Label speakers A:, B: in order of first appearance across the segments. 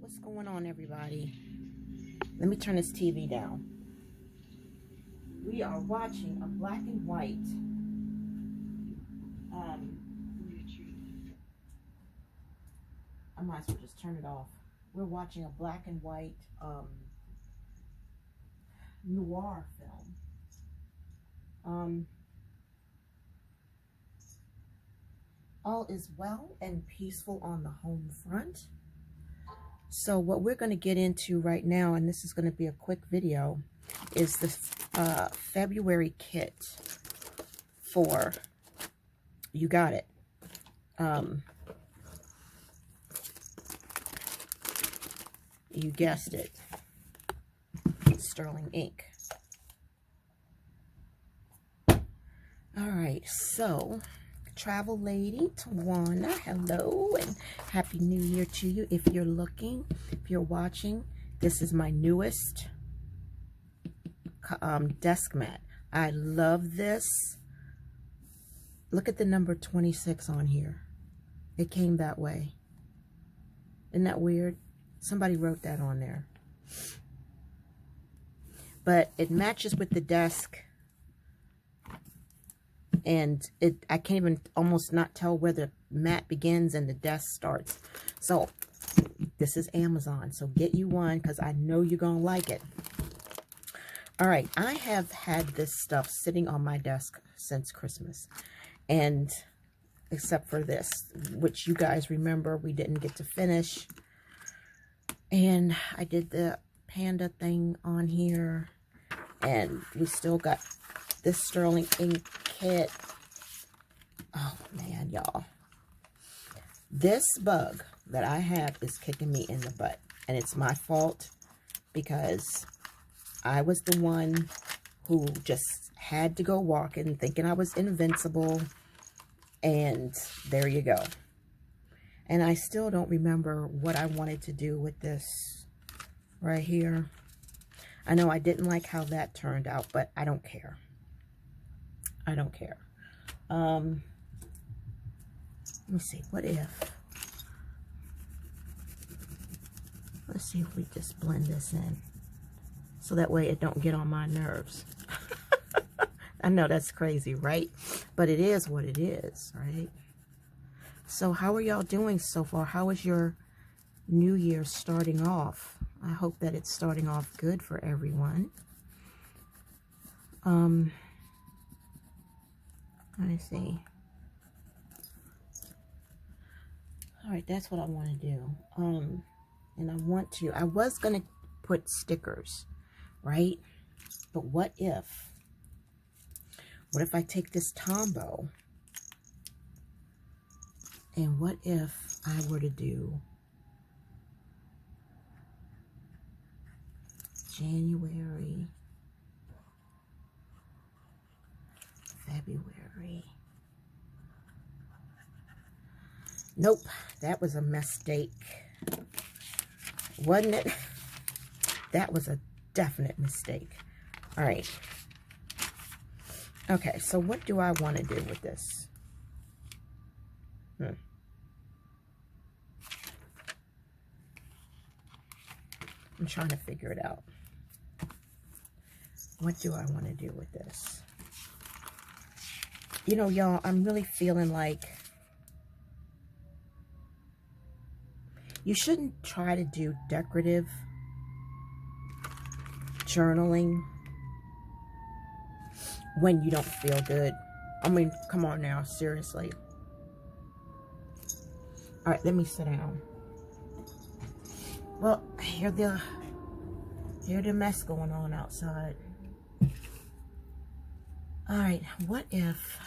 A: What's going on, everybody? Let me turn this TV down. We are watching a black and white I might as well just turn it off. We're watching a black and white noir film. All is well and peaceful on the home front. So what we're going to get into right now, and this is going to be a quick video, is the February kit for You Got It. You guessed it, sterling ink. All right, so travel lady Tawana, hello and happy new year to you. If you're looking, if you're watching, this is my newest desk mat. I love this. Look at the number 26 on here. It came that way. Isn't that weird? Somebody wrote that on there. But it matches with the desk. And I can't even almost not tell where the mat begins and the desk starts. So this is Amazon. So get you one because I know you're going to like it. All right. I have had this stuff sitting on my desk since Christmas. And except for this, which you guys remember we didn't get to finish. And I did the panda thing on here. And we still got this sterling ink kit. Oh man, y'all. This bug that I have is kicking me in the butt. And it's my fault because I was the one who just had to go walking thinking I was invincible. And there you go. And I still don't remember what I wanted to do with this right here. I know I didn't like how that turned out, but I don't care. I don't care. Let me see. What if? Let's see if we just blend this in. So that way it don't get on my nerves. I know that's crazy, right? But it is what it is, right? So how are y'all doing so far? How is your new year starting off? I hope that it's starting off good for everyone. Let me see. All right, that's what I want to do. And I was going to put stickers, right? But what if I take this Tombow, and what if I were to do January, February. Nope, that was a mistake. Wasn't it? That was a definite mistake. All right. Okay, so what do I want to do with this? I'm trying to figure it out. What do I want to do with this? You know, y'all, I'm really feeling like you shouldn't try to do decorative journaling when you don't feel good. I mean, come on now, seriously. All right, let me sit down. Well, here's the mess going on outside. All right, what if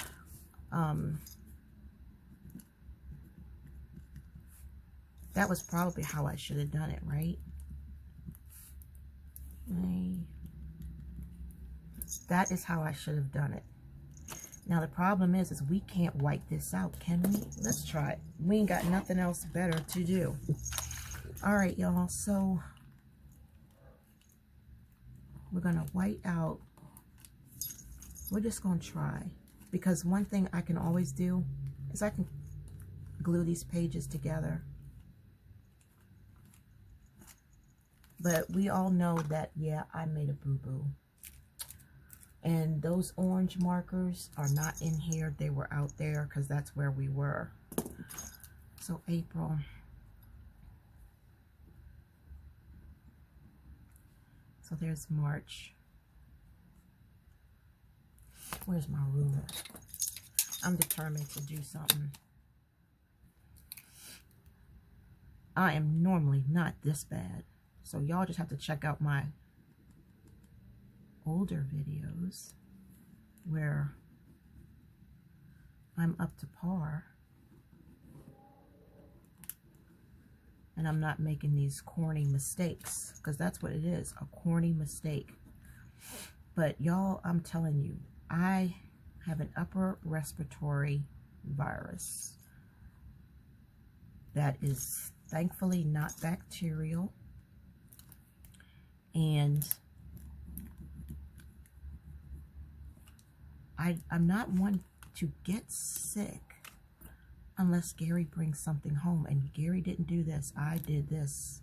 A: that was probably how I should have done it, right? That is how I should have done it. Now the problem is we can't wipe this out, can we? Let's try it. We ain't got nothing else better to do. All right, y'all, so we're gonna white out. We're just gonna try, because one thing I can always do is I can glue these pages together. But we all know that, yeah, I made a boo-boo. And those orange markers are not in here. They were out there because that's where we were. So April. So there's March. Where's my ruler? I'm determined to do something. I am normally not this bad. So y'all just have to check out my older videos where I'm up to par. And I'm not making these corny mistakes, because that's what it is, a corny mistake. But y'all, I'm telling you, I have an upper respiratory virus that is thankfully not bacterial. And I'm not one to get sick unless Gary brings something home. And Gary didn't do this. I did this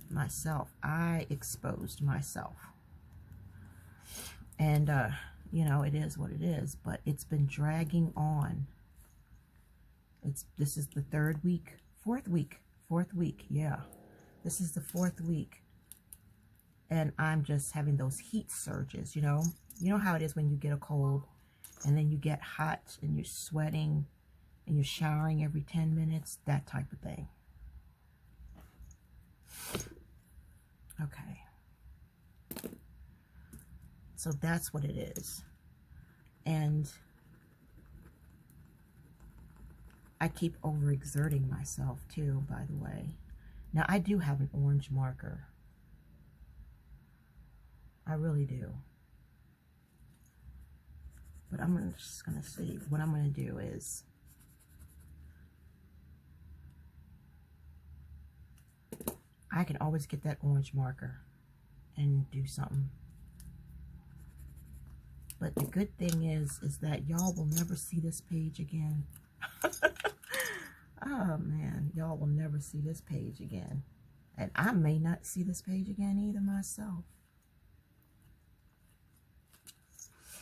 A: myself. I exposed myself. And, you know, it is what it is. But it's been dragging on. This is the fourth week, yeah. This is the 4th week. And I'm just having those heat surges, you know. You know how it is when you get a cold and then you get hot and you're sweating and you're showering every 10 minutes, that type of thing. Okay. So that's what it is. And I keep overexerting myself too, by the way. Now, I do have an orange marker. I really do. But I'm just going to see. What I'm going to do is I can always get that orange marker and do something. But the good thing is that y'all will never see this page again. Oh, man. Y'all will never see this page again. And I may not see this page again either myself.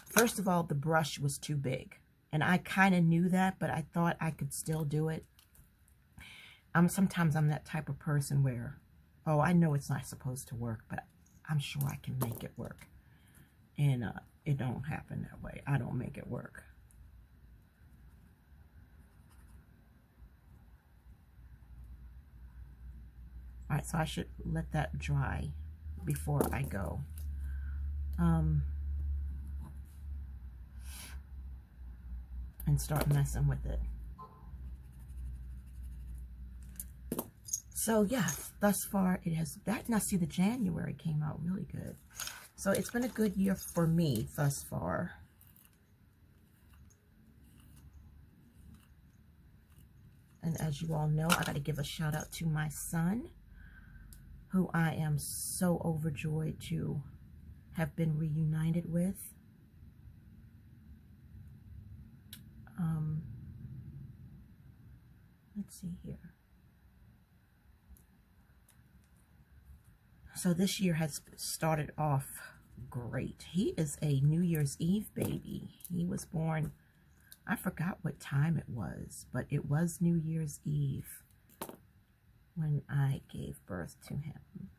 A: First of all, the brush was too big. And I kind of knew that, but I thought I could still do it. Sometimes I'm that type of person where, oh, I know it's not supposed to work, but I'm sure I can make it work. And it don't happen that way. I don't make it work. All right, so I should let that dry before I go. And start messing with it. So yeah, thus far it has, now see, the January came out really good. So it's been a good year for me thus far. And as you all know, I got to give a shout out to my son, who I am so overjoyed to have been reunited with. Let's see here. So this year has started off great. He is a New Year's Eve baby. He was born, I forgot what time it was, but it was New Year's Eve when I gave birth to him.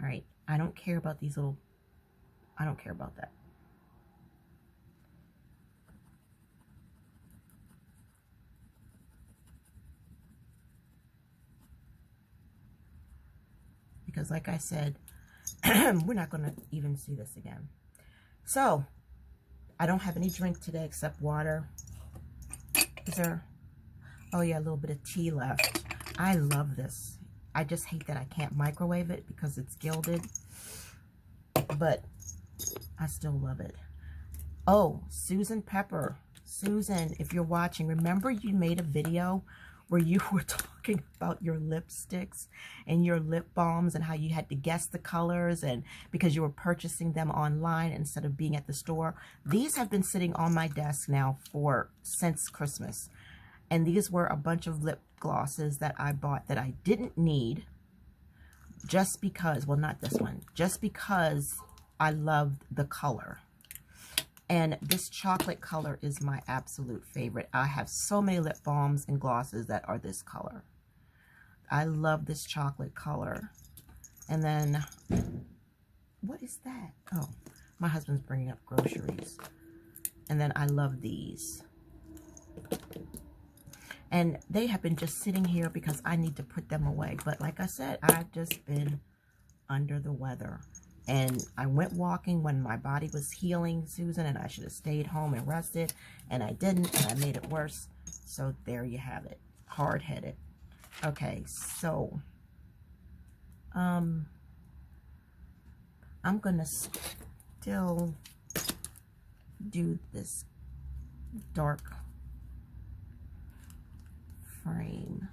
A: All right, I don't care about these little, I don't care about that. Because like I said, we're not going to even see this again. So, I don't have any drink today except water. Is there, oh yeah, a little bit of tea left. I love this. I just hate that I can't microwave it because it's gilded. But I still love it. Oh, Susan Pepper. Susan, if you're watching, remember you made a video where you were talking about your lipsticks and your lip balms and how you had to guess the colors, and because you were purchasing them online instead of being at the store. These have been sitting on my desk now since Christmas. And these were a bunch of lip glosses that I bought that I didn't need, just because, well, not this one, just because I loved the color. And this chocolate color is my absolute favorite. I have so many lip balms and glosses that are this color. I love this chocolate color. And then, what is that? Oh, my husband's bringing up groceries. And then I love these. And they have been just sitting here because I need to put them away. But like I said, I've just been under the weather. And I went walking when my body was healing, Susan, and I should have stayed home and rested. And I didn't, and I made it worse. So there you have it. Hard-headed. Okay, so I'm going to still do this dark frame.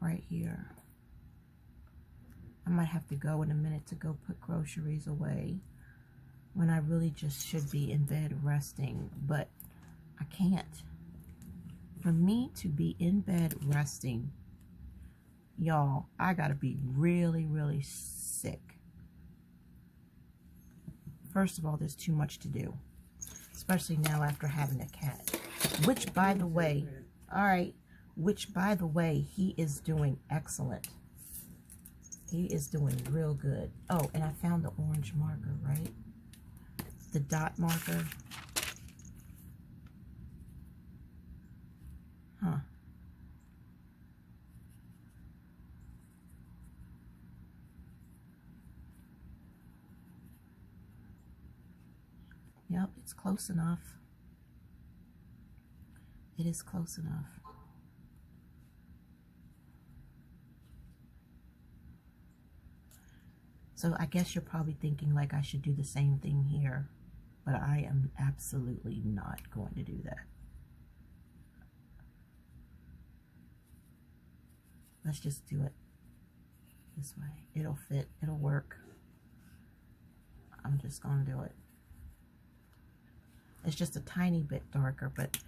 A: Right here. I might have to go in a minute to go put groceries away when I really just should be in bed resting, but I can't. For me to be in bed resting, y'all, I gotta be really, really sick. First of all, there's too much to do, especially now after having a cat, which by the way, he is doing excellent. He is doing real good. Oh, and I found the orange marker, right? The dot marker. Huh. Yep, it's close enough. It is close enough. So I guess you're probably thinking like I should do the same thing here, but I am absolutely not going to do that. Let's just do it this way. It'll fit, it'll work. I'm just going to do it. It's just a tiny bit darker, but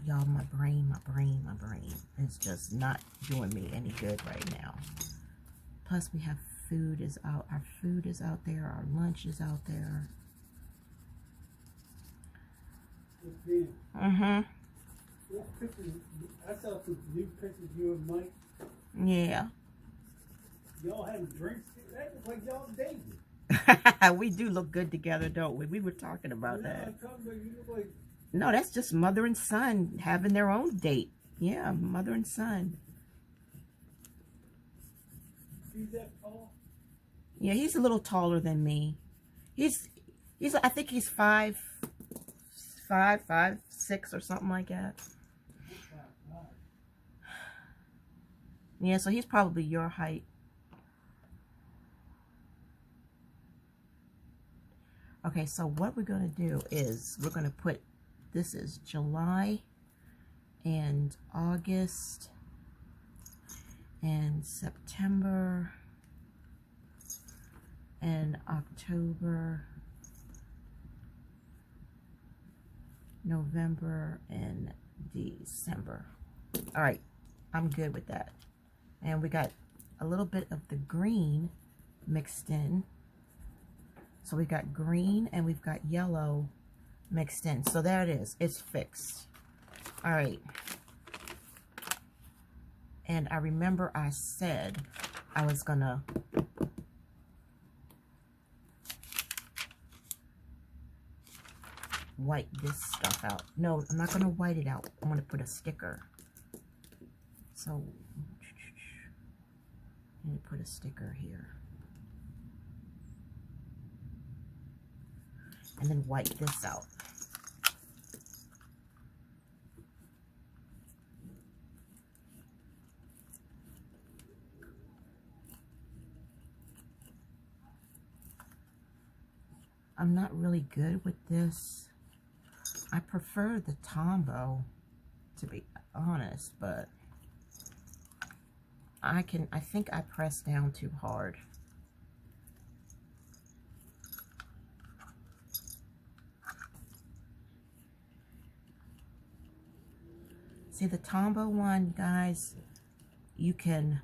A: y'all, my brain is just not doing me any good right now. Plus we have food is out. Our food is out there. Our lunch is out there. Mm-hmm.
B: I saw some new pictures of you and Mike.
A: Yeah.
B: Y'all having drinks? That looks like y'all dating.
A: We do look good together, don't we? We were talking about that.
B: You look like...
A: No, that's just mother and son having their own date. Yeah, mother and son.
B: He's that tall?
A: Yeah, he's a little taller than me. He's I think he's 5'6" or something like that. Yeah, so he's probably your height. Okay, so what we're going to do is we're going to put, this is July and August and September and October, November, and December. All right, I'm good with that. And we got a little bit of the green mixed in. So we got green and we've got yellow mixed in. So there it is. It's fixed. All right. And I remember I said I was going to white this stuff out. No, I'm not going to white it out. I'm going to put a sticker. So, let me put a sticker here. And then white this out. I'm not really good with this. I prefer the Tombow, to be honest, but I think I pressed down too hard. See, the Tombow one, guys, you can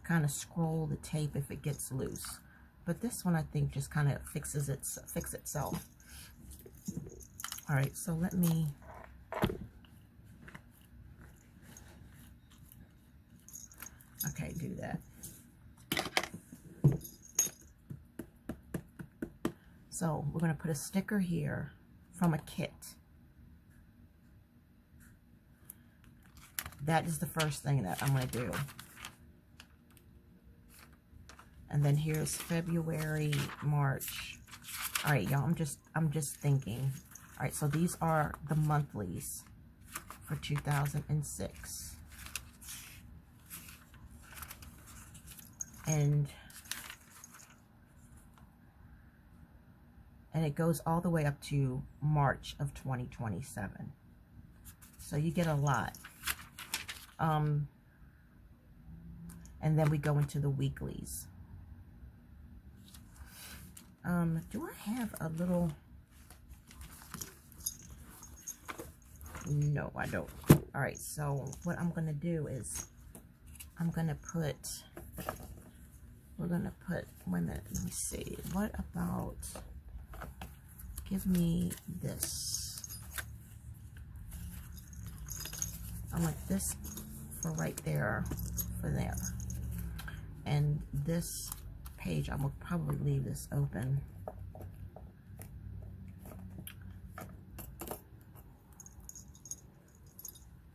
A: kind of scroll the tape if it gets loose. But this one, I think, just kind of fix itself. All right, so let me... Okay, do that. So we're going to put a sticker here from a kit. That is the first thing that I'm going to do. And then here's February, March. All right, y'all, I'm just thinking. All right, so these are the monthlies for 2006. And it goes all the way up to March of 2027. So you get a lot. And then we go into the weeklies. Do I have a little... No, I don't. All right, so what I'm going to do is I'm going to put... We're going to put... Wait a minute, let me see. What about... Give me this. I want this for right there, for there. And this page, I will probably leave this open.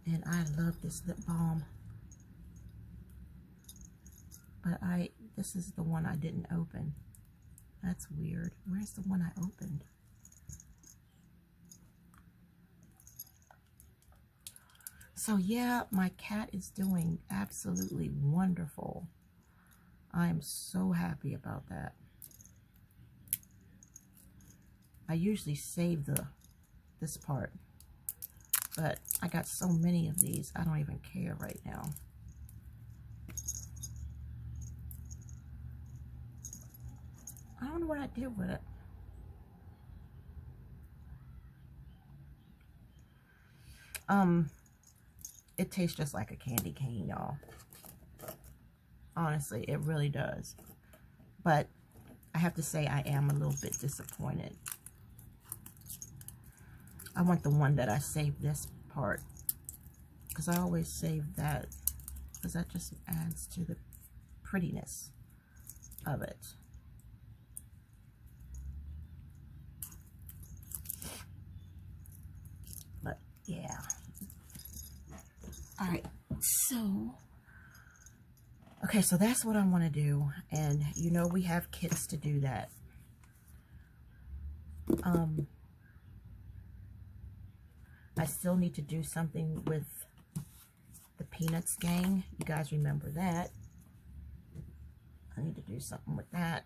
A: And I love this lip balm. But this is the one I didn't open. That's weird. Where's the one I opened? So yeah, my cat is doing absolutely wonderful. I am so happy about that. I usually save this part, but I got so many of these, I don't even care right now. I don't know what I did with it. It tastes just like a candy cane, y'all. Honestly, it really does. But I have to say I am a little bit disappointed. I want the one that I saved this part, because I always save that, because that just adds to the prettiness of it. But yeah. All right, so okay, so that's what I want to do, and you know we have kits to do that. I still need to do something with the Peanuts gang. You guys remember that. I need to do something with that.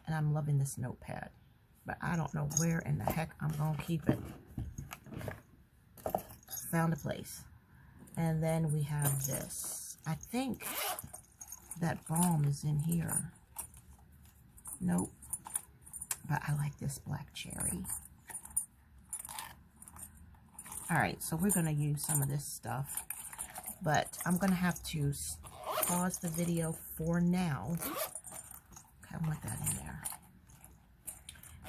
A: And I'm loving this notepad, but I don't know where in the heck I'm going to keep it. Found a place. And then we have this. I think that balm is in here. Nope. But I like this black cherry. Alright, so we're going to use some of this stuff. But I'm going to have to pause the video for now. Okay, I want that in there.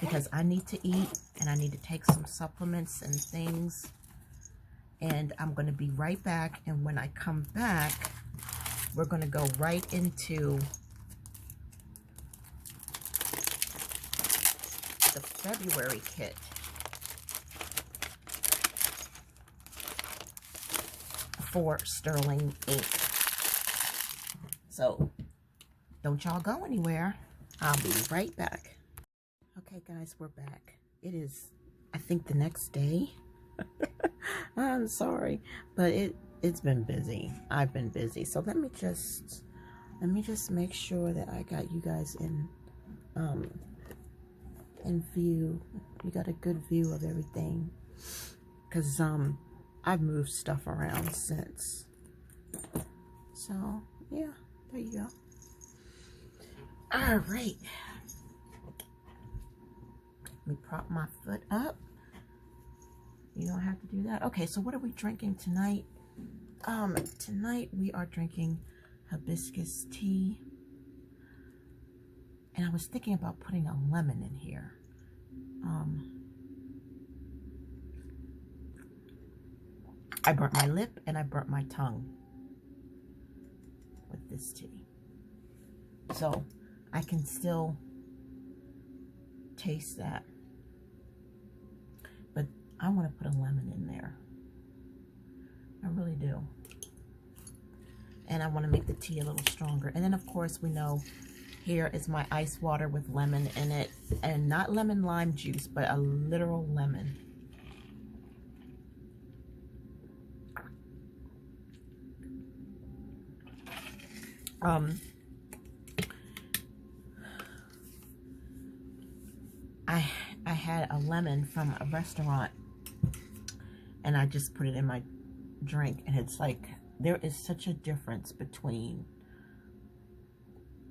A: Because I need to eat and I need to take some supplements and things. And I'm going to be right back. And when I come back, we're going to go right into the February kit. For Sterling ink. So, don't y'all go anywhere. I'll be right back. Okay, guys, we're back. It is, I think, the next day. I'm sorry, but it's been busy. I've been busy. So let me just make sure that I got you guys in view. You got a good view of everything, because I've moved stuff around since. So yeah, there you go. All right, let me prop my foot up. You don't have to do that. Okay, so what are we drinking tonight? Tonight we are drinking hibiscus tea. And I was thinking about putting a lemon in here. I burnt my lip and I burnt my tongue with this tea. So I can still taste that. But I want to put a lemon in there. I really do. And I want to make the tea a little stronger. And then of course we know here is my ice water with lemon in it. And not lemon lime juice, but a literal lemon. I had a lemon from a restaurant and I just put it in my drink, and it's like there is such a difference between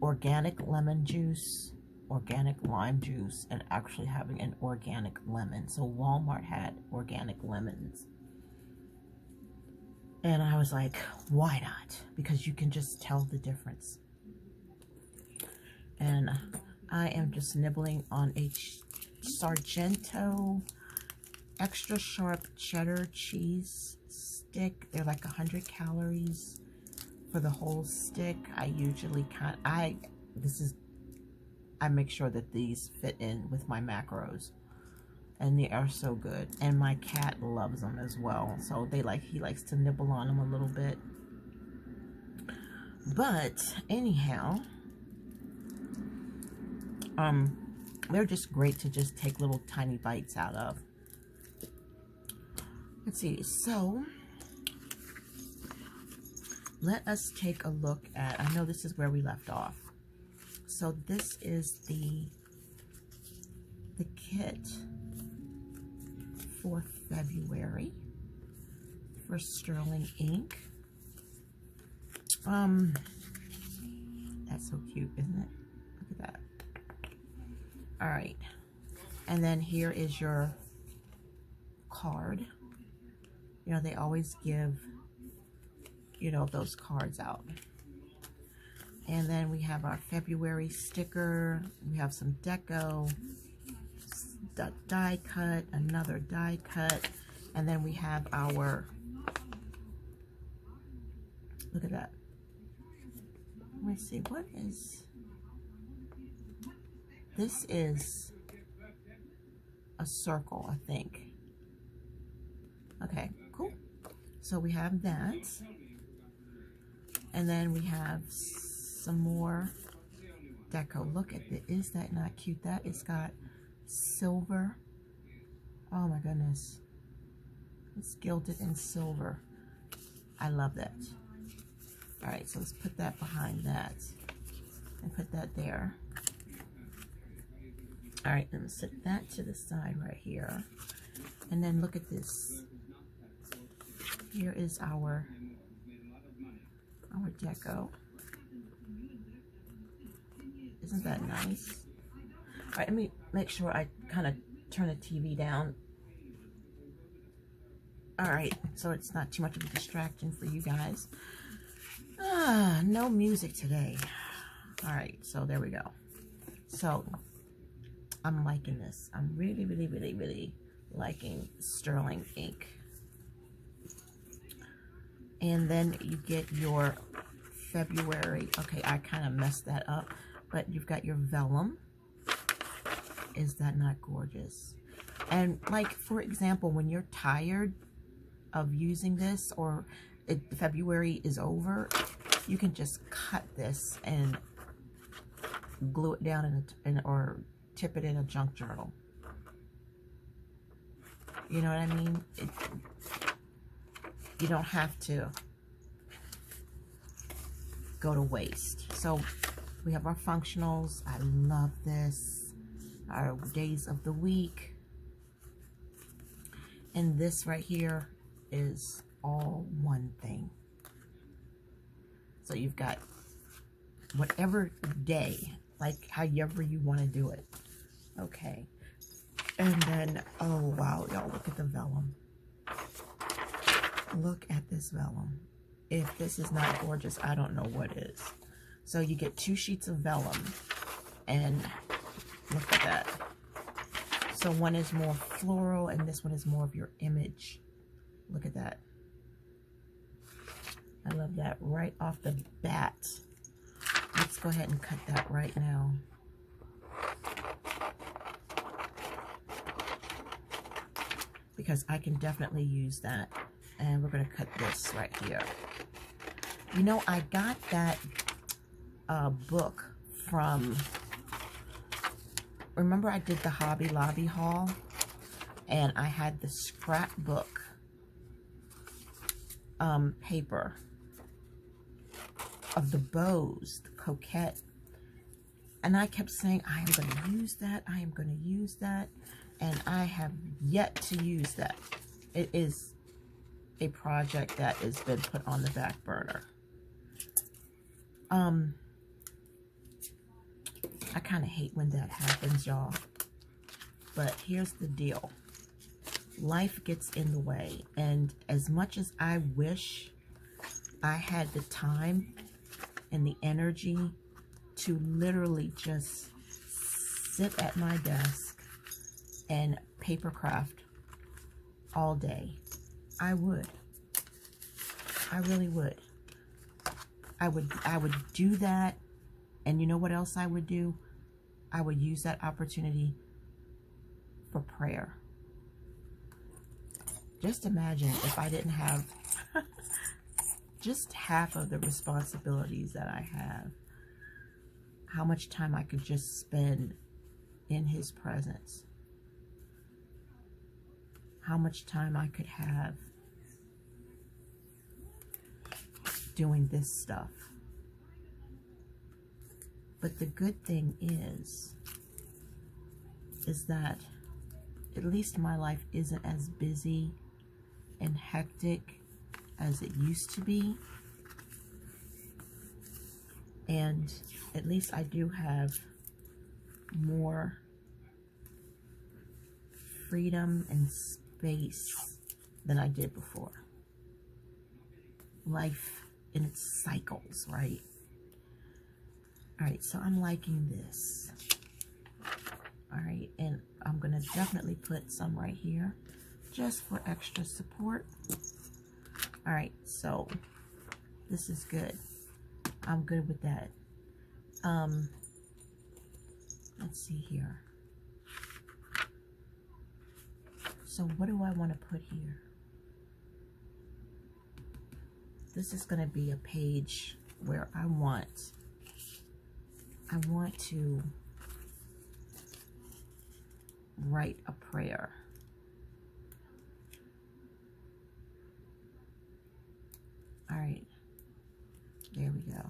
A: organic lemon juice, organic lime juice, and actually having an organic lemon. So Walmart had organic lemons. And I was like, why not? Because you can just tell the difference. And I am just nibbling on a Sargento extra sharp cheddar cheese stick. They're like 100 calories for the whole stick. I usually I make sure that these fit in with my macros. And they are so good. And my cat loves them as well. So he likes to nibble on them a little bit. But anyhow, they're just great to just take little tiny bites out of. Let's see. So let us take a look at, I know this is where we left off. So this is the kit for February for Sterling ink. That's so cute, isn't it? Look at that. All right, and then here is your card. You know, they always give, you know, those cards out. And then we have our February sticker. We have some deco, die cut, another die cut, and then we have our, look at that. Let me see, what is, this is a circle, I think. Okay, cool. So we have that. And then we have some more deco. Look at it. Is that not cute? That it's got silver. Oh my goodness. It's gilded in silver. I love that. All right, so let's put that behind that and put that there. All right, then set that to the side right here. And then look at this. Here is our deco. Isn't that nice? All right, let me make sure I kind of turn the TV down. All right, so it's not too much of a distraction for you guys. No music today. All right, so there we go. So I'm liking this. I'm really, really, really, really liking Sterling ink. And then you get your February. Okay, I kind of messed that up, but you've got your vellum. Is that not gorgeous? And like, for example, when you're tired of using this, or February is over, you can just cut this and glue it down or tip it in a junk journal. You know what I mean? You don't have to go to waste. So we have our functionals. I love this. Our days of the week. And this right here is all one thing. So you've got whatever day, like however you want to do it. Okay. And then, oh wow, y'all, look at the vellum. Look at this vellum. If this is not gorgeous, I don't know what is. So you get 2 sheets of vellum, and look at that. So one is more floral, and this one is more of your image. Look at that. I love that right off the bat. Let's go ahead and cut that right now. Because I can definitely use that. And we're going to cut this right here. You know, I got that book from, remember I did the Hobby Lobby haul? And I had the scrapbook paper of the bows, the coquette. And I kept saying, I am going to use that. I am going to use that. And I have yet to use that. It is a project that has been put on the back burner. I kind of hate when that happens, y'all. But here's the deal. Life gets in the way. And as much as I wish I had the time and the energy to literally just sit at my desk and paper craft all day, I would. I really would. I would do that. And you know what else I would do? I would use that opportunity for prayer. Just imagine if I didn't have just half of the responsibilities that I have, how much time I could just spend in His presence. How much time I could have doing this stuff. But the good thing is that at least my life isn't as busy and hectic as it used to be. And at least I do have more freedom and space than I did before. Life in its cycles, right? All right, so I'm liking this. All right, and I'm gonna definitely put some right here just for extra support. All right, so this is good. I'm good with that. Let's see here. So what do I want to put here? This is going to be a page where I want to write a prayer. All right, there we go.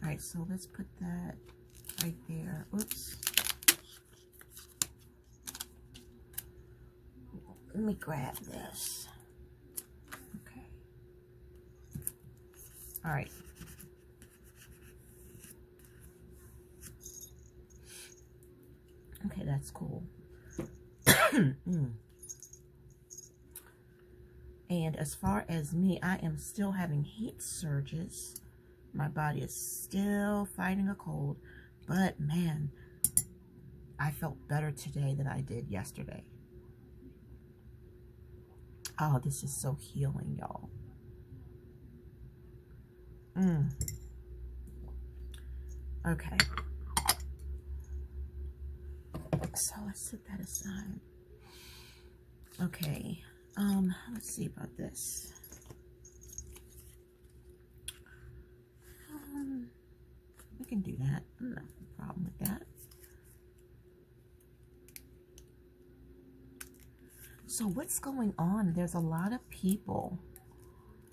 A: All right, so let's put that right there. Oops. Let me grab this. Okay. All right. Okay, that's cool. And as far as me, I am still having heat surges. My body is still fighting a cold. But man, I felt better today than I did yesterday. Oh, this is so healing, y'all. Okay. So let's set that aside. Okay. Let's see about this. We can do that. No problem with that. So what's going on? There's a lot of people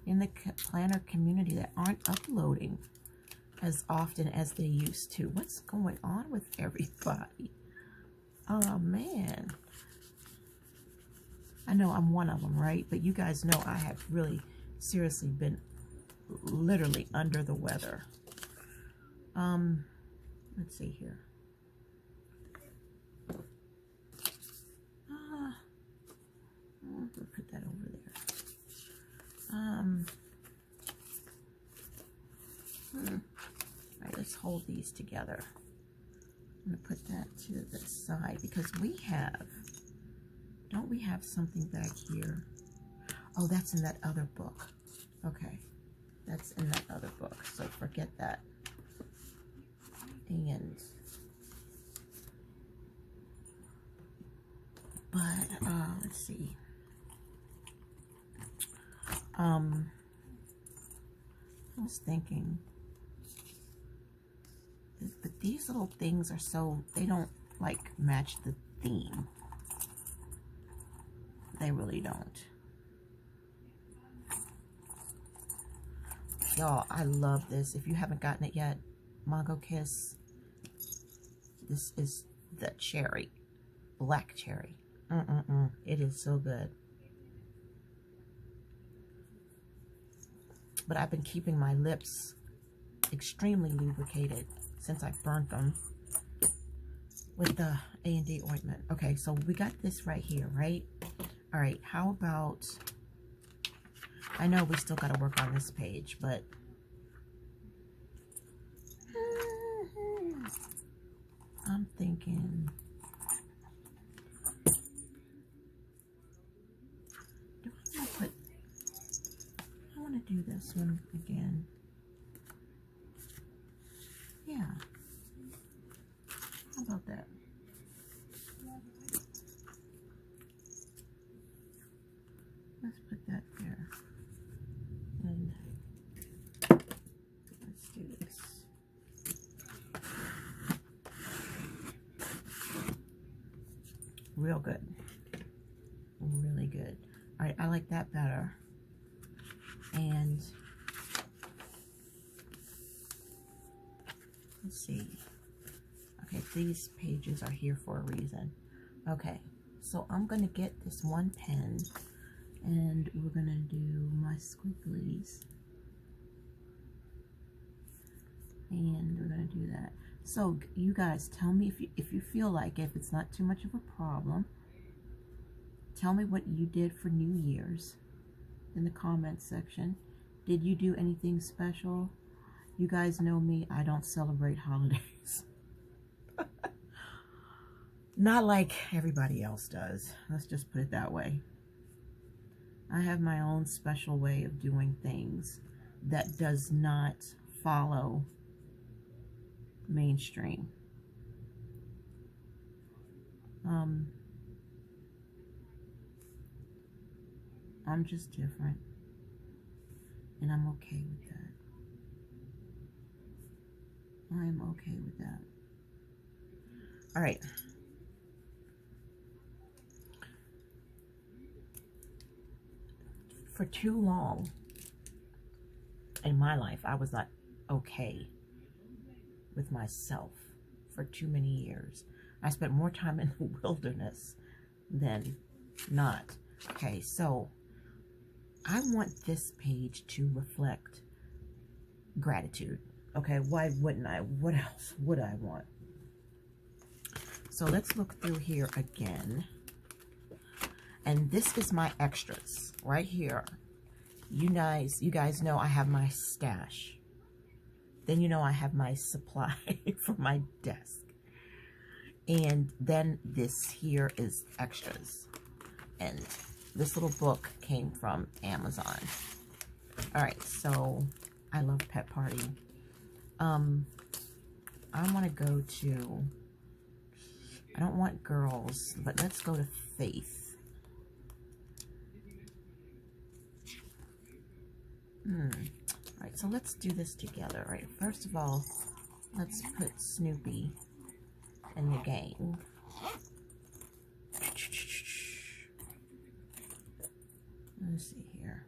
A: in the planner community that aren't uploading as often as they used to. What's going on with everybody? Oh man. I know I'm one of them, right? But you guys know I have really seriously been literally under the weather. Let's see here. We'll put that over there. All right, let's hold these together. I'm going to put that to the side because we have, don't we have something back here? Oh, that's in that other book. Okay, that's in that other book, so forget that. And, but, let's see. I was thinking, but these little things are so, they don't like match the theme. They really don't. Y'all, I love this. If you haven't gotten it yet, Mango Kiss. This is the cherry, black cherry. It is so good. But I've been keeping my lips extremely lubricated since I burnt them with the A&D ointment. Okay, so we got this right here, right? All right, how about, I know we still got to work on this page, but I'm thinking, I want to do this one again. Yeah. How about that? Let's put that there. And let's do this. Real good. Really good. All right, I like that better. And let's see. Okay, these pages are here for a reason. Okay, so I'm gonna get this one pen and we're gonna do my squigglies. And we're gonna do that. So you guys tell me if you feel like it, if it's not too much of a problem. Tell me what you did for New Year's in the comments section. Did you do anything special? You guys know me, I don't celebrate holidays. Not like everybody else does. Let's just put it that way. I have my own special way of doing things that does not follow mainstream. I'm just different, and I'm okay with that. I am okay with that. All right. For too long in my life, I was not okay with myself for too many years. I spent more time in the wilderness than not. Okay, so I want this page to reflect gratitude. Okay, why wouldn't I? What else would I want? So let's look through here again. And this is my extras right here. You guys know I have my stash. Then you know I have my supply for my desk. And then this here is extras. And this little book came from Amazon. All right, so I love Pet Party. I want to go to, I don't want girls, but let's go to Faith. All right, so let's do this together. All right, first of all, let's put Snoopy in the gang. Let's see here.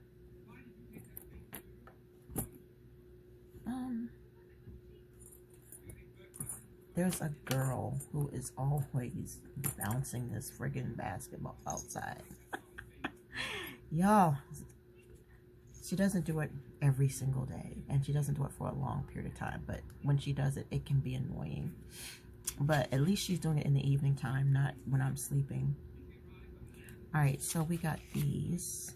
A: There's a girl who is always bouncing this friggin' basketball outside. Y'all, she doesn't do it every single day, and she doesn't do it for a long period of time, but when she does it, it can be annoying. But at least she's doing it in the evening time, not when I'm sleeping. All right, so we got these.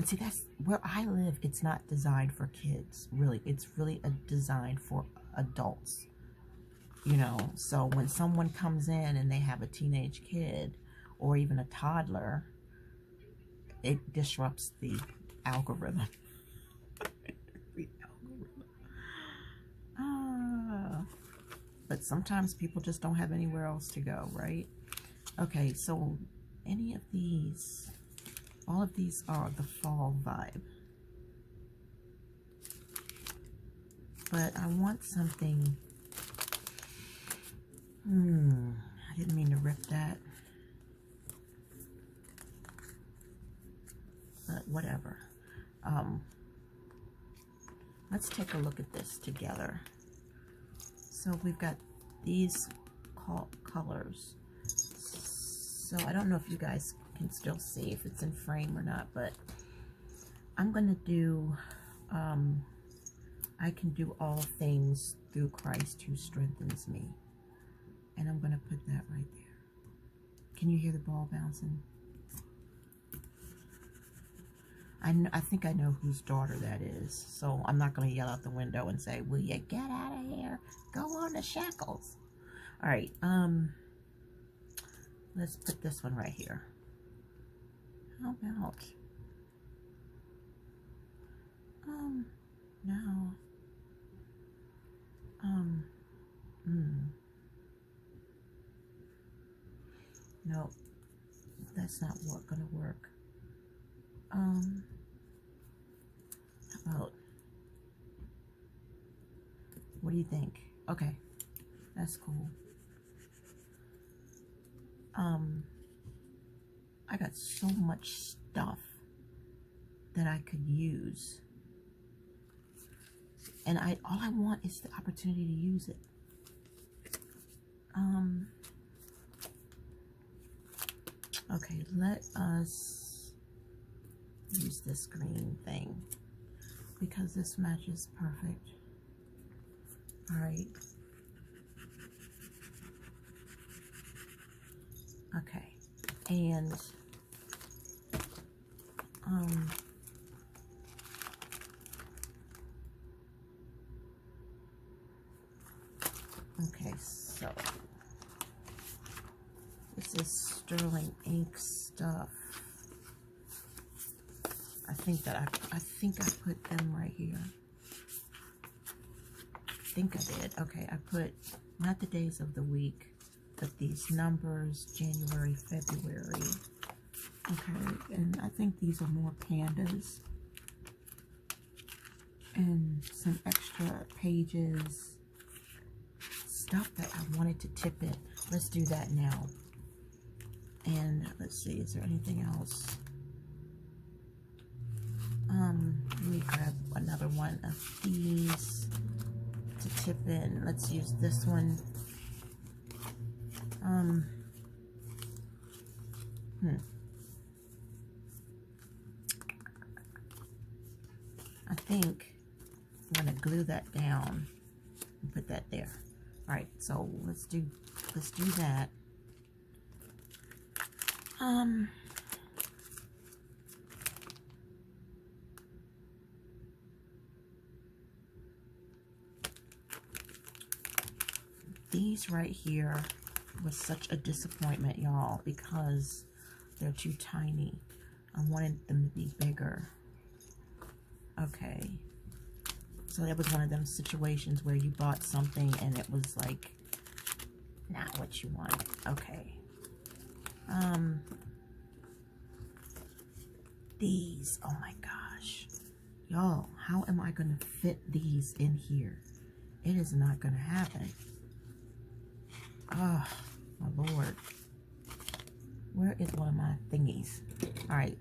A: And see, that's where I live. It's not designed for kids, really. It's really designed for adults, you know. So when someone comes in and they have a teenage kid or even a toddler, it disrupts the algorithm. But sometimes people just don't have anywhere else to go, right? Okay, so any of these, all of these are the fall vibe. But I want something, I didn't mean to rip that. But whatever. Let's take a look at this together. So we've got these colors. So I don't know if you guys can still see if it's in frame or not, but I'm going to do, I can do all things through Christ who strengthens me. And I'm going to put that right there. Can you hear the ball bouncing? I think I know whose daughter that is, so I'm not going to yell out the window and say, will you get out of here? Go on the shackles. All right, let's put this one right here. How about, no, no, that's not going to work. How about, what do you think? Okay, that's cool. I got so much stuff that I could use, and all I want is the opportunity to use it. Okay, let us use this green thing because this matches perfect. All right. Okay, and okay, so this is sterling ink stuff. I think I put them right here. I think I did. Okay, I put not the days of the week, but these numbers, January, February. Okay, and I think these are more pandas. And some extra pages. Stuff that I wanted to tip in. Let's do that now. And let's see, is there anything else? Let me grab another one of these to tip in. Let's use this one. I think I'm gonna glue that down and put that there. All right, so let's do that. These right here was such a disappointment, y'all, because they're too tiny. I wanted them to be bigger. Okay. So that was one of them situations where you bought something and it was like not what you wanted. Okay. These, oh my gosh. Y'all, how am I gonna fit these in here? It is not gonna happen. Oh, my Lord. Where is one of my thingies? All right.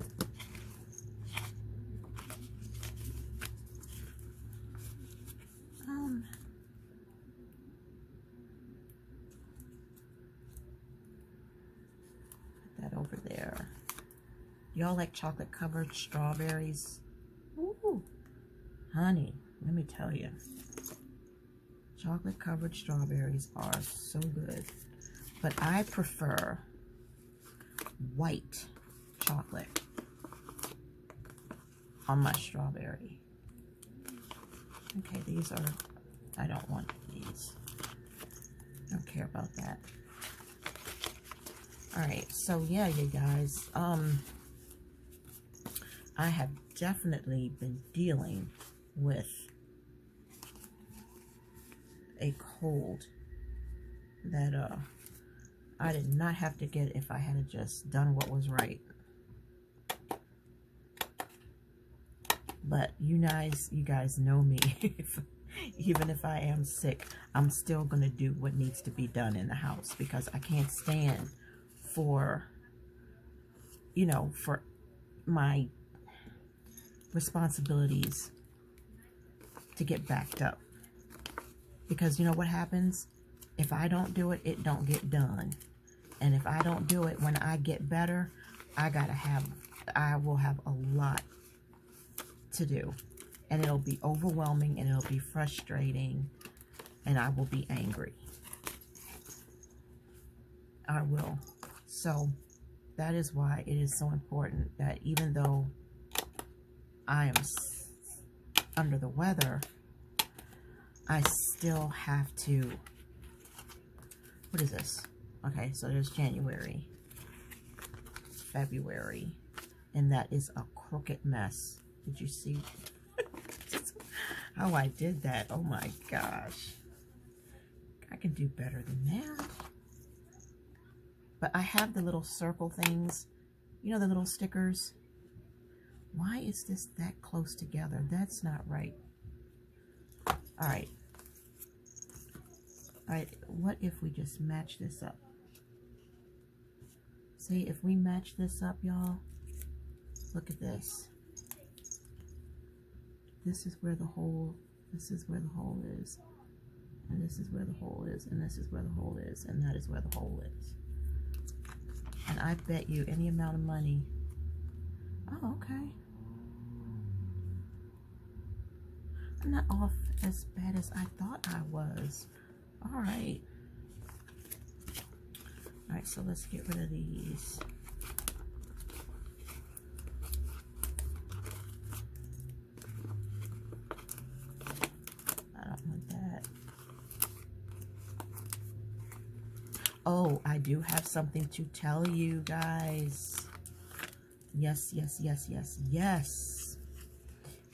A: Put that over there. Y'all like chocolate covered strawberries? Ooh, honey, let me tell you. Chocolate covered strawberries are so good. But I prefer white chocolate. on my strawberry. Okay, these are, I don't want these. I don't care about that. All right, so yeah, you guys, I have definitely been dealing with a cold that I did not have to get if I had just done what was right. But you guys know me. Even if I am sick, I'm still gonna do what needs to be done in the house, because I can't stand for, you know, for my responsibilities to get backed up. Because you know what happens? If I don't do it, it don't get done. And if I don't do it when I get better, I will have a lot to do. And it'll be overwhelming, and it'll be frustrating, and I will be angry. I will. So that is why it is so important that even though I am under the weather, I still have to, what is this? Okay, so there's January, February, and that is a crooked mess. Did you see how I did that? Oh my gosh. I can do better than that. But I have the little circle things, you know, the little stickers. Why is this that close together? That's not right. All right. All right, what if we just match this up? See, if we match this up, y'all, look at this. This is where the hole, this is where the hole is. And this is where the hole is, and this is where the hole is, and that is where the hole is. And I bet you any amount of money. Oh, okay. I'm not off as bad as I thought I was. All right. All right, so let's get rid of these. I don't want that. Oh, I do have something to tell you guys. Yes, yes, yes, yes, yes.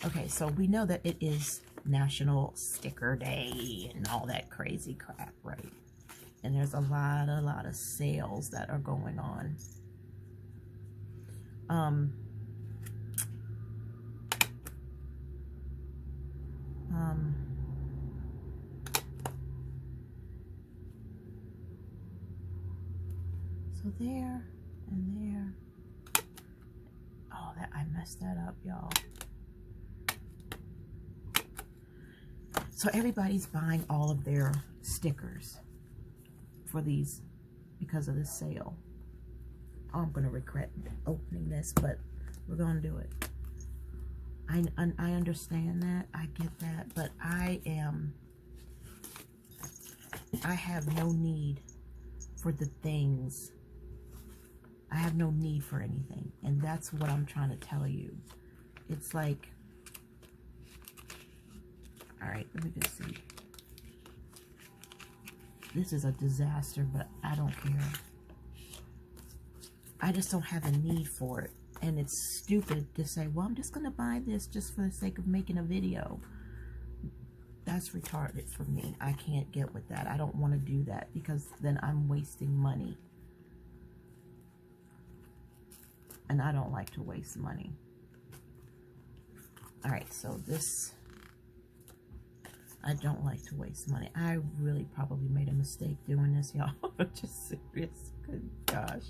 A: Okay, so we know that it is National Sticker Day and all that crazy crap, right? And there's a lot of sales that are going on. So there and there. Oh, that I messed that up, y'all. So everybody's buying all of their stickers for these because of this sale. Oh, I'm gonna regret opening this, but we're gonna do it. I understand that, I get that, but I have no need for the things. I have no need for anything, and that's what I'm trying to tell you. It's like, all right, let me just see. This is a disaster, but I don't care. I just don't have a need for it. And it's stupid to say, well, I'm just going to buy this just for the sake of making a video. That's retarded for me. I can't get with that. I don't want to do that, because then I'm wasting money. And I don't like to waste money. All right, so this, I don't like to waste money. I really probably made a mistake doing this, y'all. Just serious. Good gosh.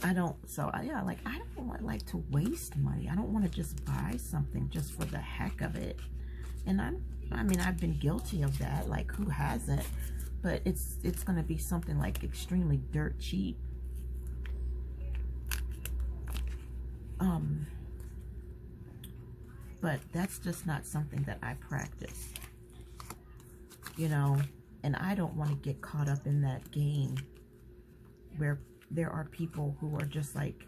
A: I don't, so yeah, like, I don't like to waste money. I don't want to just buy something just for the heck of it. And I mean, I've been guilty of that. Like, who hasn't? But it's going to be something like extremely dirt cheap. But that's just not something that I practice, you know, and I don't want to get caught up in that game where there are people who are just like,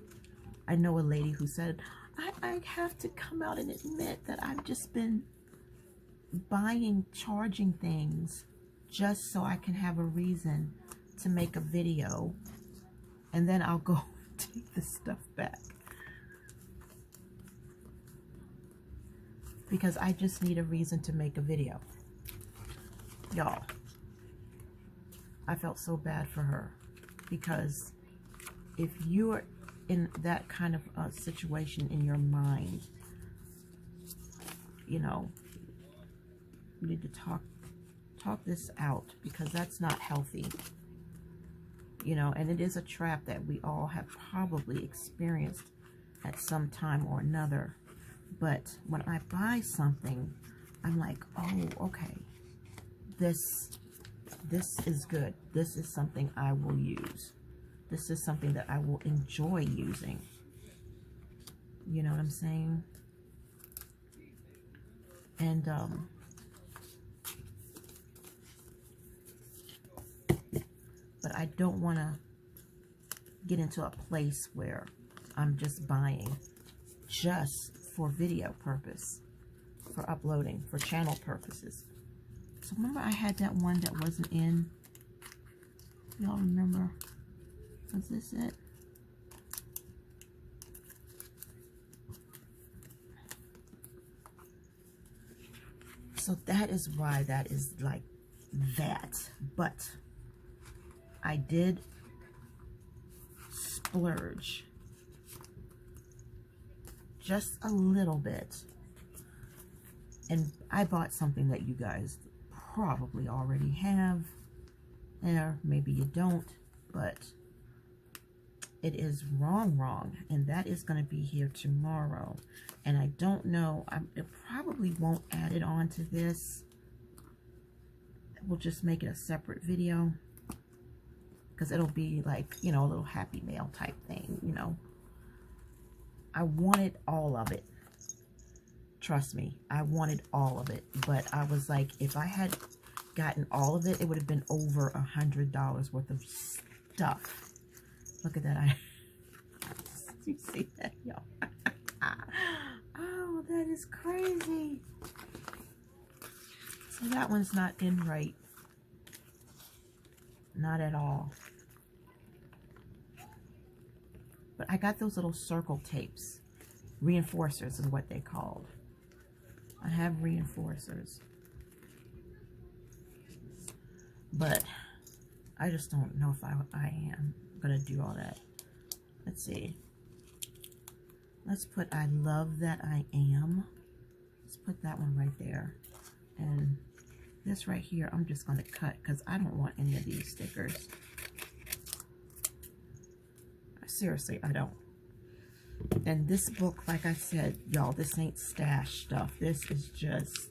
A: I know a lady who said, I have to come out and admit that I've just been charging things just so I can have a reason to make a video, and then I'll go take the stuff back because I just need a reason to make a video. Y'all, I felt so bad for her, because if you are in that kind of a situation in your mind, you know, you need to talk this out, because that's not healthy, you know. And it is a trap that we all have probably experienced at some time or another. But when I buy something, I'm like, oh, okay, this is good. This is something I will use. This is something that I will enjoy using. You know what I'm saying? And but I don't want to get into a place where I'm just buying just for video purpose, for uploading, for channel purposes. So remember I had that one that wasn't in? Y'all remember? Was this it? So that is why that is like that. But I did splurge just a little bit, and I bought something that you guys probably already have, or maybe you don't, but it is wrong, and that is going to be here tomorrow. And I don't know, it probably won't add it on to this. We'll just make it a separate video, because it'll be like, you know, a little happy mail type thing, you know. I wanted all of it. Trust me, I wanted all of it. But I was like, if I had gotten all of it, it would have been over $100 worth of stuff. Look at that. You see that, y'all? Oh, that is crazy. So that one's not in right. Not at all. But I got those little circle tapes. Reinforcers is what they called. I have reinforcers. But I just don't know if I am going to do all that. Let's see. Let's put I love that I am. Let's put that one right there. And this right here, I'm just going to cut because I don't want any of these stickers. Seriously, I don't. And this book, like I said, y'all, this ain't stash stuff. This is just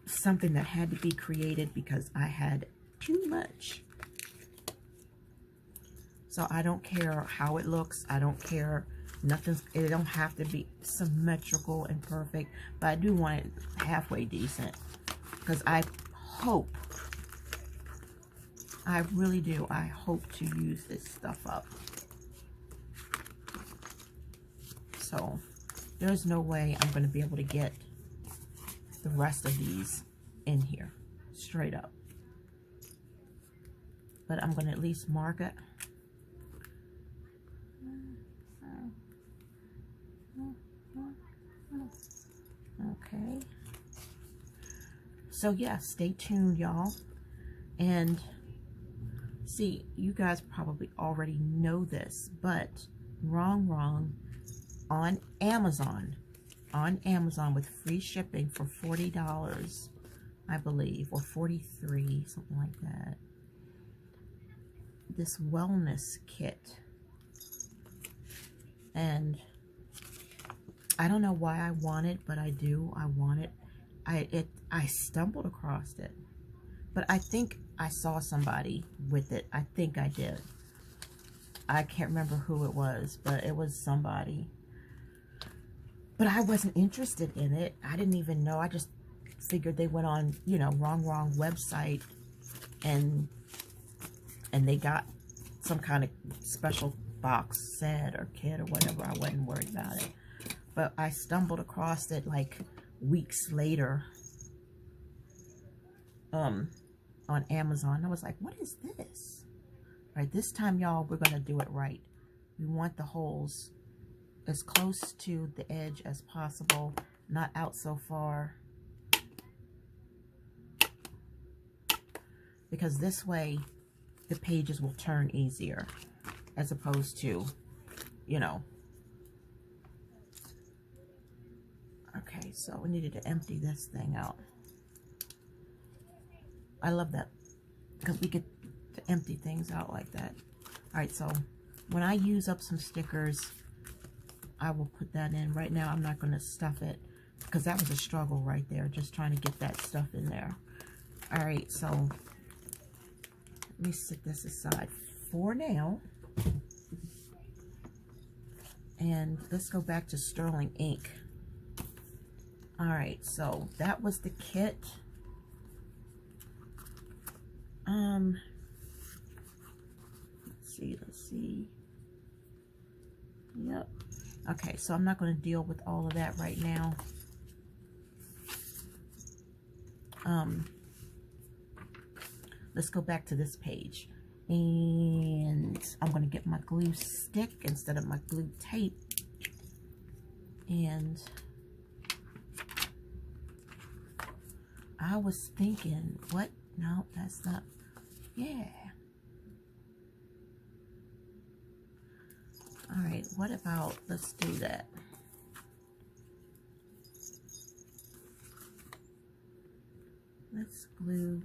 A: something that had to be created because I had too much. So I don't care how it looks. I don't care. It don't have to be symmetrical and perfect, but I do want it halfway decent, because I hope, I really do, I hope to use this stuff up. So there's no way I'm going to be able to get the rest of these in here, straight up. But I'm going to at least mark it. Okay. So yeah, stay tuned, y'all. And see, you guys probably already know this, but wrong, on Amazon with free shipping for $40, I believe, or $43, something like that. This wellness kit. And I don't know why I want it, but I do. I want it. I stumbled across it. But I think I saw somebody with it. I think I did. I can't remember who it was, but it was somebody. But I wasn't interested in it. I didn't even know. I just figured they went on, you know, wrong website, and they got some kind of special box said or kit or whatever. I wasn't worried about it. But I stumbled across it like weeks later on Amazon. I was like, what is this? All right, this time, y'all, we're going to do it right. We want the holes as close to the edge as possible, not out so far. Because this way, the pages will turn easier, as opposed to, you know. Okay, so we needed to empty this thing out. I love that, because we get to empty things out like that. All right, so when I use up some stickers, I will put that in. Right now, I'm not going to stuff it, because that was a struggle right there, just trying to get that stuff in there. All right, so let me set this aside for now. And let's go back to sterling ink. All right, so that was the kit. Let's see. Yep. Okay, so I'm not going to deal with all of that right now. Let's go back to this page. And I'm going to get my glue stick instead of my glue tape. And I was thinking, what? No, that's not. Yeah. All right, what about, let's do that. Let's glue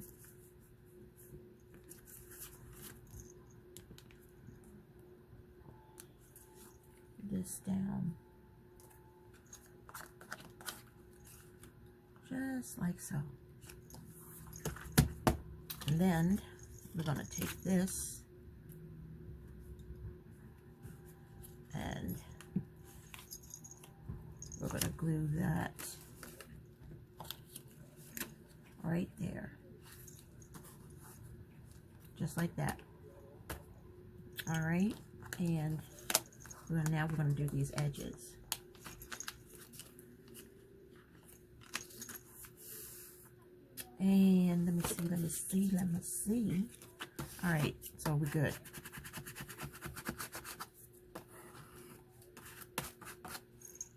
A: this down. Just like so. And then we're going to take this and we're going to glue that right there. Just like that. All right. And now we're going to do these edges. And let me see. All right, so we're good.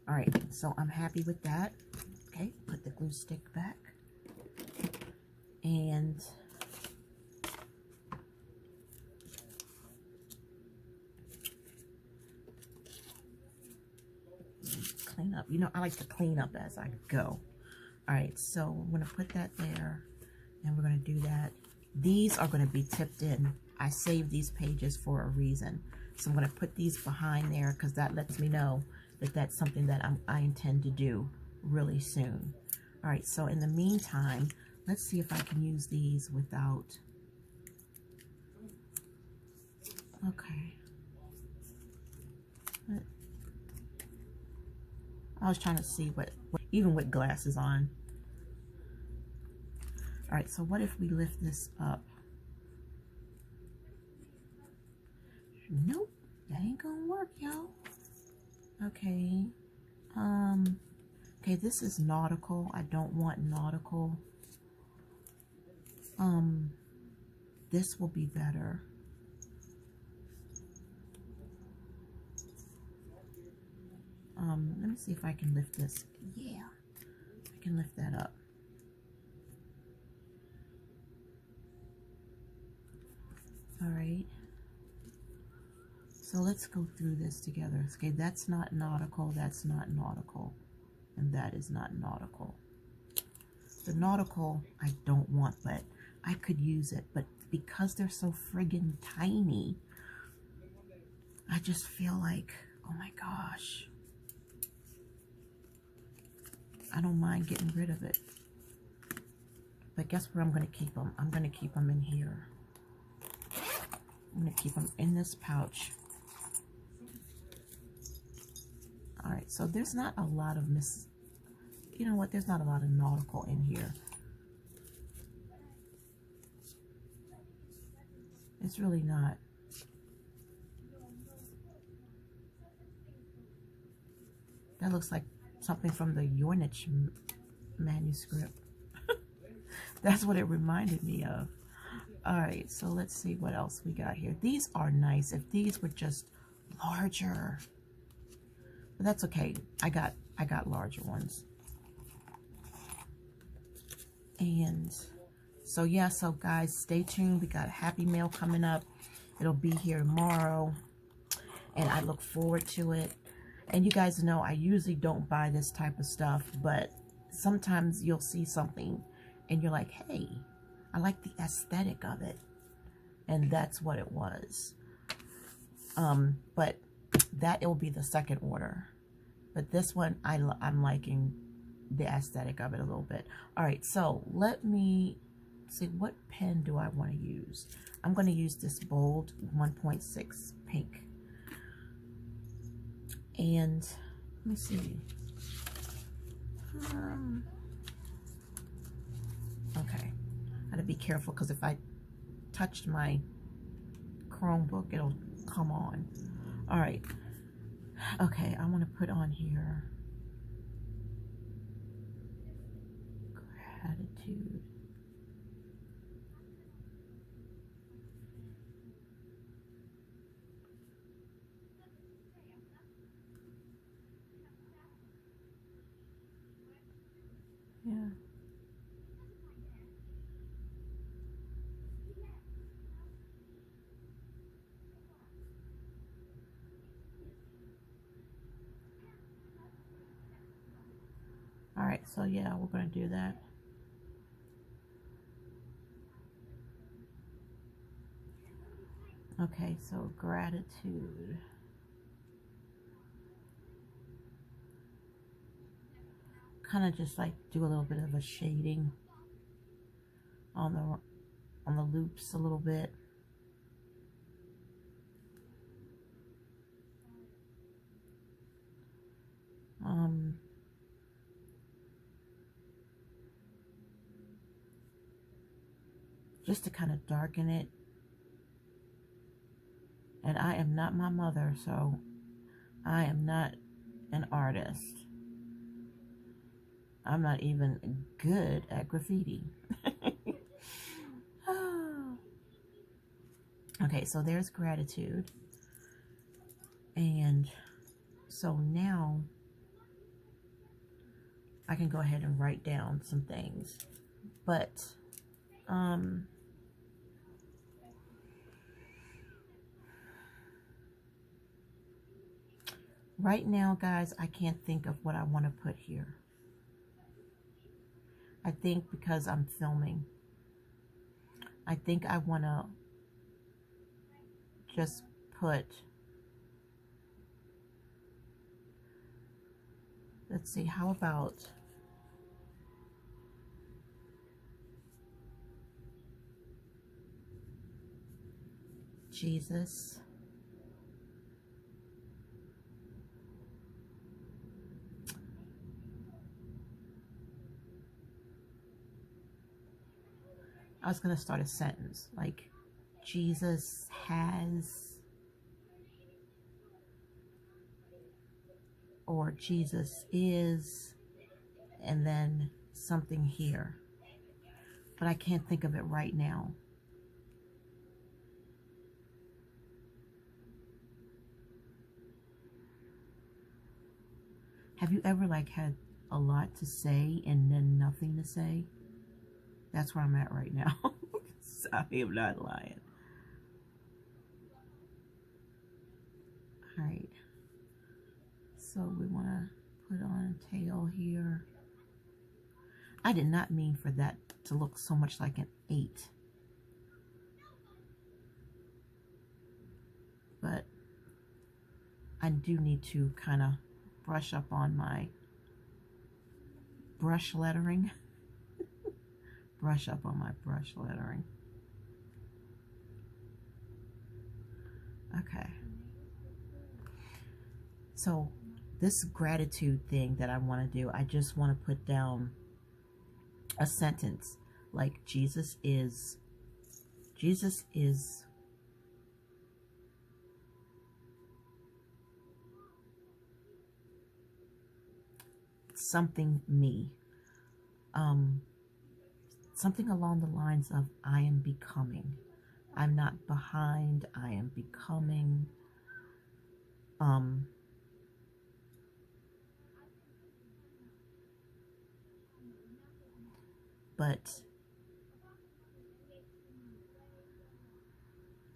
A: All right, so I'm happy with that. Okay, put the glue stick back. And clean up. You know, I like to clean up as I go. All right, so I'm going to put that there, and we're going to do that. These are going to be tipped in. I saved these pages for a reason. So I'm going to put these behind there because that lets me know that that's something that I intend to do really soon. All right, so in the meantime, let's see if I can use these without. Okay. I was trying to see what even with glasses on. All right, so what if we lift this up? Nope, that ain't gonna work, y'all. Okay. Okay, this is nautical. I don't want nautical. This will be better. Let me see if I can lift this. Yeah, I can lift that up. All right. So let's go through this together. Okay, that's not nautical, that's not nautical, and that is not nautical. The nautical I don't want, but I could use it. But because they're so friggin' tiny, I just feel like, oh my gosh. I don't mind getting rid of it. But guess where I'm going to keep them? I'm going to keep them in here. I'm going to keep them in this pouch. All right, so there's not a lot of you know what? There's not a lot of nautical in here. It's really not. That looks like something from the Yornich manuscript. That's what it reminded me of. All right, so let's see what else we got here. These are nice. If these were just larger, but that's okay. I got larger ones. And so yeah, so guys, stay tuned. We got a Happy Mail coming up. It'll be here tomorrow, and I look forward to it. And you guys know I usually don't buy this type of stuff, but sometimes you'll see something and you're like, hey, I like the aesthetic of it. And that's what it was. But that it will be the second order. But this one, I'm liking the aesthetic of it a little bit. All right, so let me see, what pen do I want to use? I'm going to use this bold 1.6 pink. And let me see. Okay, gotta be careful because if I touched my Chromebook, it'll come on. All right. Okay, I want to put on here gratitude. Yeah. All right, so yeah, we're going to do that. Okay, so gratitude. Kind of just like do a little bit of a shading on the loops a little bit. Just to kind of darken it. And I am not my mother, so I am not an artist. I'm not even good at graffiti. Okay, so there's gratitude. And so now I can go ahead and write down some things. But right now, guys, I can't think of what I want to put here. I think because I'm filming, I think I want to just put, let's see, how about Jesus? I was going to start a sentence like Jesus has, or Jesus is, and then something here. But I can't think of it right now. Have you ever like had a lot to say and then nothing to say? That's where I'm at right now. So I am not lying. All right. So we want to put on a tail here. I did not mean for that to look so much like an 8. But I do need to kind of brush up on my brush lettering. Brush up on my brush lettering. Okay. So this gratitude thing that I want to do, I just want to put down a sentence like Jesus is something me. Something along the lines of, I am becoming. I'm not behind, I am becoming. But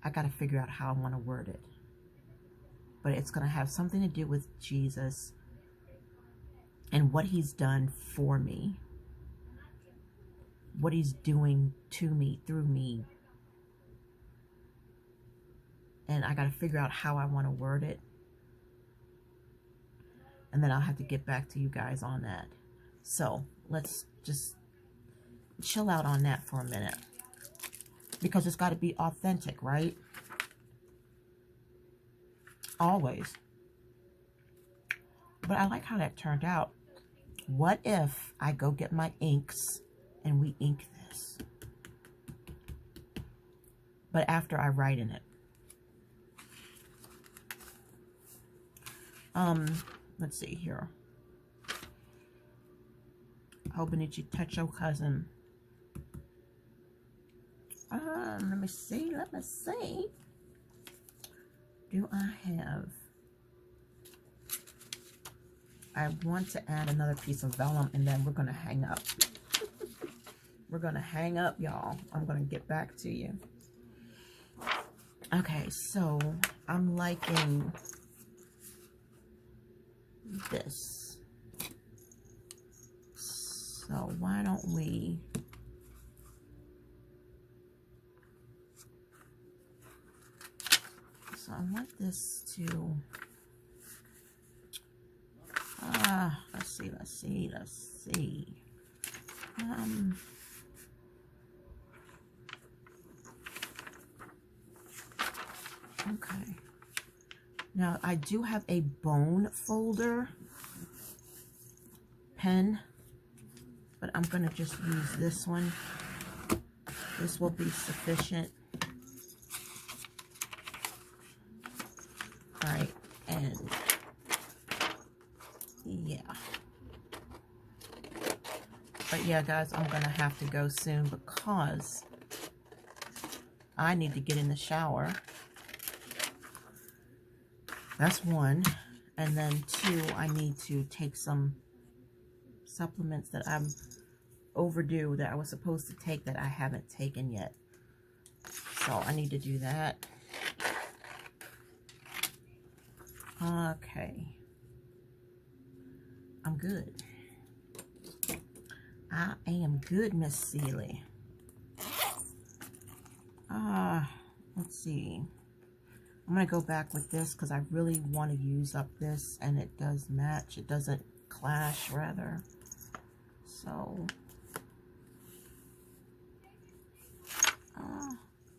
A: I got to figure out how I want to word it. But it's going to have something to do with Jesus and what he's done for me, what he's doing to me, through me. And I got to figure out how I want to word it. And then I'll have to get back to you guys on that. So let's just chill out on that for a minute. Because it's got to be authentic, right? Always. But I like how that turned out. What if I go get my inks and we ink this? But after I write in it. Let's see here. Hobonichi Techo cousin. Let me see. Do I have... I want to add another piece of vellum and then we're going to hang up. We're going to hang up, y'all. I'm going to get back to you. Okay, so I'm liking this. So why don't we... So I want this to... let's see. Okay. Now, I do have a bone folder pen, but I'm going to just use this one. This will be sufficient. All right, and yeah. But yeah, guys, I'm going to have to go soon because I need to get in the shower. That's one. And then two, I need to take some supplements that I'm overdue, that I was supposed to take that I haven't taken yet. So I need to do that. Okay. I'm good. I am good, Miss Seeley. Let's see. I'm going to go back with this because I really want to use up this, and it does match. It doesn't clash, rather. So,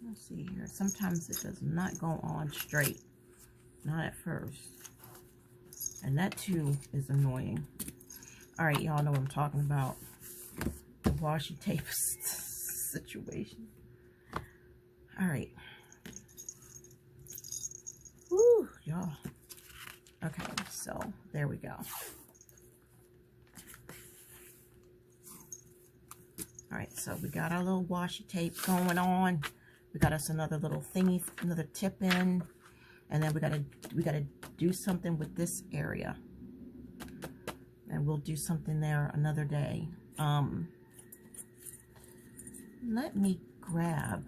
A: let's see here. Sometimes it does not go on straight. Not at first. And that, too, is annoying. All right, y'all know what I'm talking about. The washi tape situation. All right. Woo, y'all. Okay, so there we go. All right, so we got our little washi tape going on. We got us another little thingy, another tip in, and then we gotta do something with this area, and we'll do something there another day. Let me grab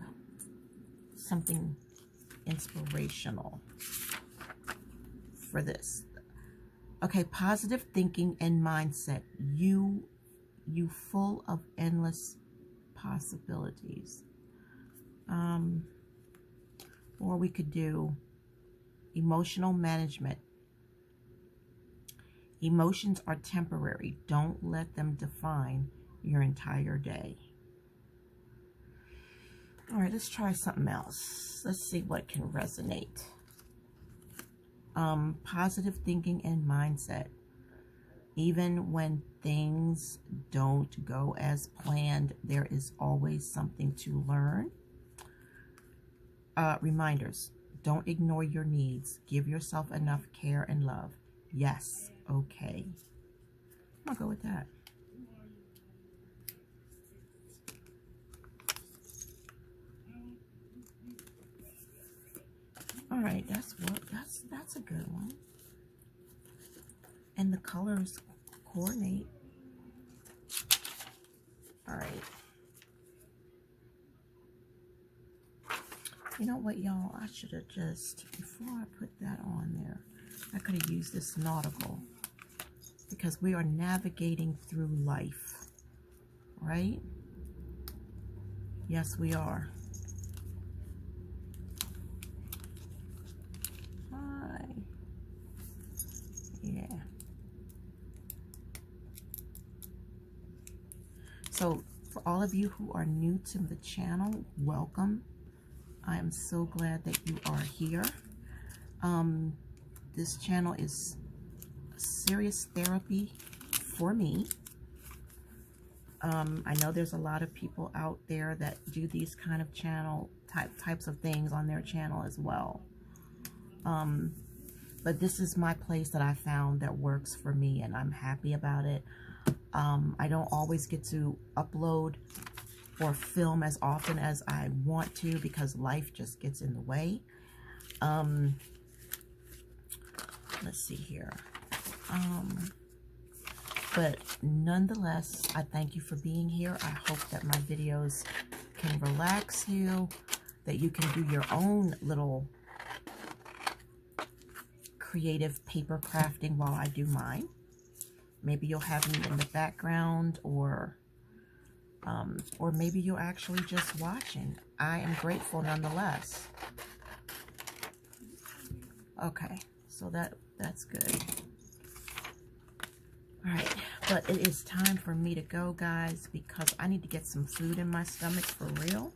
A: something inspirational for this. Okay, positive thinking and mindset. You full of endless possibilities. Or we could do emotional management. Emotions are temporary. Don't let them define your entire day. All right, let's try something else. Let's see what can resonate. Positive thinking and mindset. Even when things don't go as planned, there is always something to learn. Reminders. Don't ignore your needs. Give yourself enough care and love. Yes, okay. I'm gonna go with that. All right, that's a good one. And the colors coordinate. All right. You know what, y'all? I should have just, before I put that on there, I could have used this nautical, because we are navigating through life, right? Yes, we are. Hi. Yeah. So for all of you who are new to the channel, welcome. I am so glad that you are here. This channel is serious therapy for me. I know there's a lot of people out there that do these kind of types of things on their channel as well. But this is my place that I found that works for me, and I'm happy about it. I don't always get to upload or film as often as I want to, because life just gets in the way. Let's see here. But nonetheless, I thank you for being here. I hope that my videos can relax you, that you can do your own little creative paper crafting while I do mine. Maybe you'll have me in the background, or maybe you're actually just watching. I am grateful nonetheless. Okay, so that's good. All right, but it is time for me to go, guys, because I need to get some food in my stomach for real.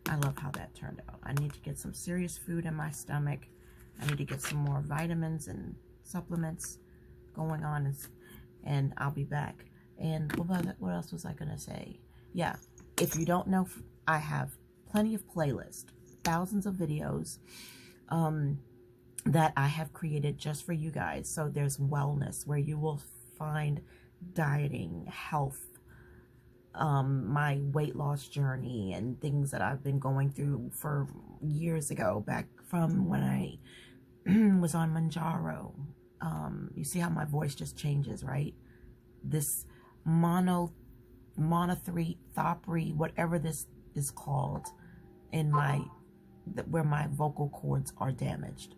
A: I love how that turned out. I need to get some serious food in my stomach. I need to get some more vitamins and supplements going on, and I'll be back. And what else was I going to say? Yeah, if you don't know, I have plenty of playlists, thousands of videos that I have created just for you guys. So there's wellness, where you will find dieting, health, my weight loss journey, and things that I've been going through for years ago, back from when I was on Manjaro. You see how my voice just changes, right? This monothree, whatever this is called, in where my vocal cords are damaged.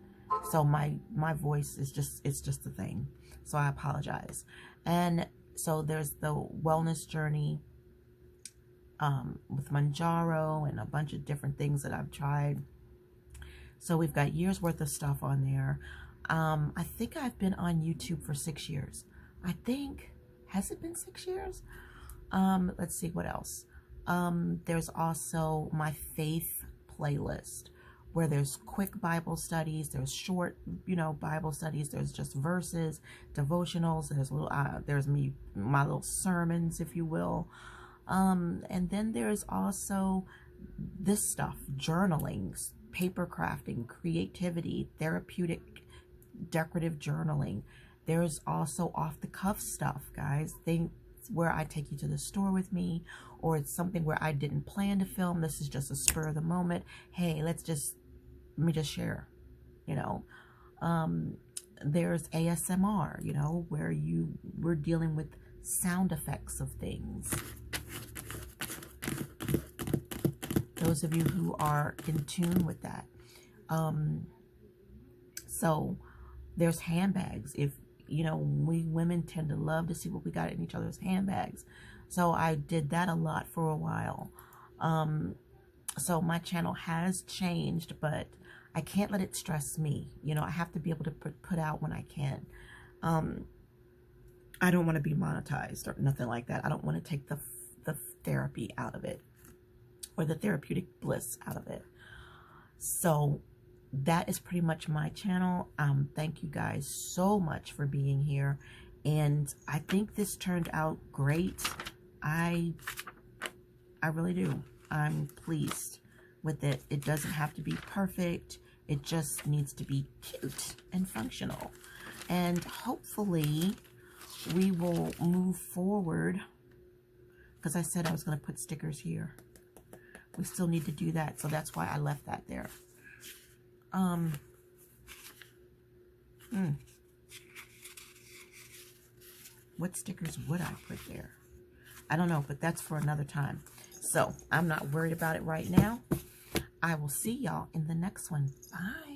A: So my voice is it's just a thing. So I apologize. And so there's the wellness journey with Manjaro and a bunch of different things that I've tried. So we've got years worth of stuff on there. I think I've been on YouTube for 6 years. I think, has it been 6 years? Let's see what else. There's also my faith playlist, where there's quick Bible studies, there's short, Bible studies, there's just verses, devotionals, there's my little sermons, if you will. And then there's also this stuff, journaling, paper crafting, creativity, therapeutic, decorative journaling. There's also off the cuff stuff, guys. Things where I take you to the store with me, or it's something where I didn't plan to film. This is just a spur of the moment. Hey, let me just share, There's ASMR, where we're dealing with sound effects of things. Those of you who are in tune with that. So there's handbags. If, we women tend to love to see what we got in each other's handbags. So I did that a lot for a while. So my channel has changed, but I can't let it stress me. I have to be able to put out when I can. I don't want to be monetized or nothing like that. I don't want to take the therapy out of it, or the therapeutic bliss out of it. So that is pretty much my channel. Thank you guys so much for being here. And I think this turned out great. I really do. I'm pleased with it. It doesn't have to be perfect. It just needs to be cute and functional. And hopefully we will move forward, because I said I was going to put stickers here. We still need to do that, so that's why I left that there. What stickers would I put there? I don't know, but that's for another time. So I'm not worried about it right now. I will see y'all in the next one. Bye.